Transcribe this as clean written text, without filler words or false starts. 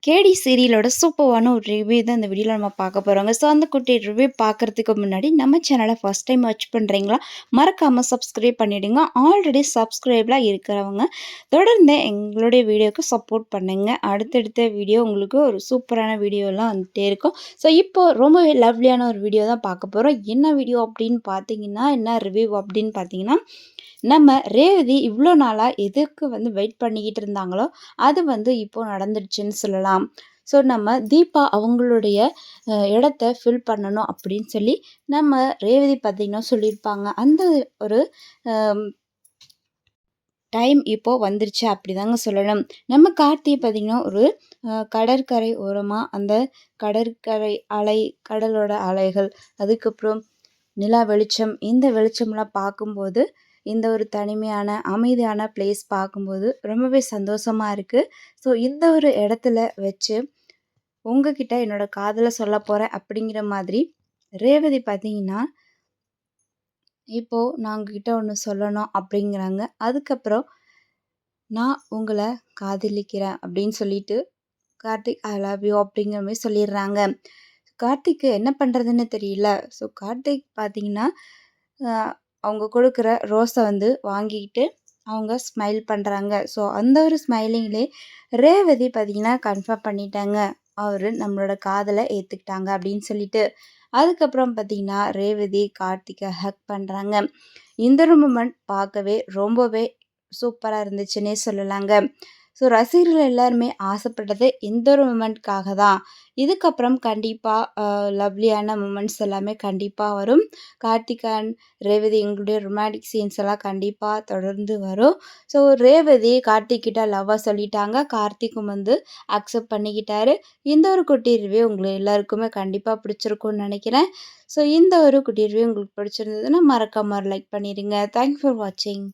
கேடி சீரியலோட சூப்பரான ஒரு ரிவ்யூ தான் இந்த வீடியோல நம்ம பார்க்க போறோங்க. ஸோ அந்த குட்டி ரிவ்யூ பார்க்கறதுக்கு முன்னாடி நம்ம சேனலை ஃபர்ஸ்ட் டைம் வாட்ச் பண்ணுறீங்களா? மறக்காமல் சப்ஸ்கிரைப் பண்ணிவிடுங்க. ஆல்ரெடி சப்ஸ்கிரைப்லாம் இருக்கிறவங்க தொடர்ந்து எங்களுடைய வீடியோவுக்கு சப்போர்ட் பண்ணுங்க. அடுத்தடுத்த வீடியோ உங்களுக்கு ஒரு சூப்பரான வீடியோலாம் வந்துகிட்டே இருக்கும். ஸோ இப்போ ரொம்பவே லவ்லியான ஒரு வீடியோ தான் பார்க்க போகிறோம். என்ன வீடியோ அப்படின்னு பார்த்தீங்கன்னா, என்ன ரிவ்யூ அப்படின்னு பார்த்தீங்கன்னா, நம்ம ரேவதி இவ்வளோ நாளாக எதுக்கு வெயிட் பண்ணிக்கிட்டு இருந்தாங்களோ அது இப்போ நடந்துடுச்சுன்னு சொல்லலாம். ஸோ நம்ம தீபா அவங்களுடைய இடத்த ஃபில் பண்ணணும் அப்படின்னு சொல்லி நம்ம ரேவதி பார்த்திங்கன்னா சொல்லியிருப்பாங்க. அந்த ஒரு டைம் இப்போது வந்துருச்சு அப்படிதாங்க சொல்லணும். நம்ம கார்த்தியை பார்த்திங்கன்னா ஒரு கடற்கரை ஓரமாக அந்த கடற்கரை அலை, கடலோட அலைகள், அதுக்கப்புறம் நிலா வெளிச்சம், இந்த வெளிச்சம்லாம் பார்க்கும்போது இந்த ஒரு தனிமையான அமைதியான பிளேஸ் பார்க்கும்போது ரொம்பவே சந்தோஷமாக இருக்குது. ஸோ இந்த ஒரு இடத்துல வச்சு உங்ககிட்ட என்னோட காதலை சொல்ல போகிறேன் அப்படிங்கிற மாதிரி ரேவதி பார்த்தீங்கன்னா இப்போது நான் உங்ககிட்ட ஒன்று சொல்லணும் அப்படிங்கிறாங்க. அதுக்கப்புறம் நான் உங்களை காதலிக்கிறேன் அப்படின்னு சொல்லிட்டு கார்த்திக் ஐ லவ் யூ அப்படிங்கிற மாதிரி சொல்லிடுறாங்க. கார்த்திக்கு என்ன பண்ணுறதுன்னு தெரியல. ஸோ கார்த்திக் பார்த்தீங்கன்னா அவங்க கொடுக்குற ரோஸை வாங்கிக்கிட்டு அவங்க ஸ்மைல் பண்ணுறாங்க. ஸோ அந்த ஒரு ஸ்மைலிங்லேயே ரேவதி பார்த்திங்கன்னா கன்ஃபார்ம் பண்ணிட்டாங்க, அவர் நம்மளோட காதலை ஏற்றுக்கிட்டாங்க அப்படின்னு சொல்லிட்டு. அதுக்கப்புறம் பார்த்திங்கன்னா ரேவதி கார்த்திகை ஹக் பண்ணுறாங்க. இந்த ஒரு மூமெண்ட் பார்க்கவே ரொம்பவே சூப்பராக இருந்துச்சுன்னே சொல்லலாங்க. ஸோ ரசிகர்கள் எல்லாருமே ஆசைப்பட்டது இந்த ஒரு மூமெண்ட்காக தான். இதுக்கப்புறம் கண்டிப்பாக லவ்லியான மூமெண்ட்ஸ் எல்லாமே கண்டிப்பாக வரும். கார்த்திக் அண்ட் ரேவதி எங்களுடைய ரொமான்டிக் சீன்ஸ் எல்லாம் கண்டிப்பாக தொடர்ந்து வரும். ஸோ ரேவதி கார்த்திக் கிட்ட லவ்வாக சொல்லிட்டாங்க. கார்த்திக்கும் அக்செப்ட் பண்ணிக்கிட்டாரு. இந்த ஒரு குட்டி ரிவ்யூ உங்களுக்கு எல்லாருக்குமே கண்டிப்பாக பிடிச்சிருக்கும்னு நினைக்கிறேன். ஸோ இந்த ஒரு குட்டி ரிவ்யூ உங்களுக்கு பிடிச்சிருந்ததுன்னா மறக்காம லைக் பண்ணிடுங்க. தேங்க்ஸ் ஃபார் வாட்சிங்.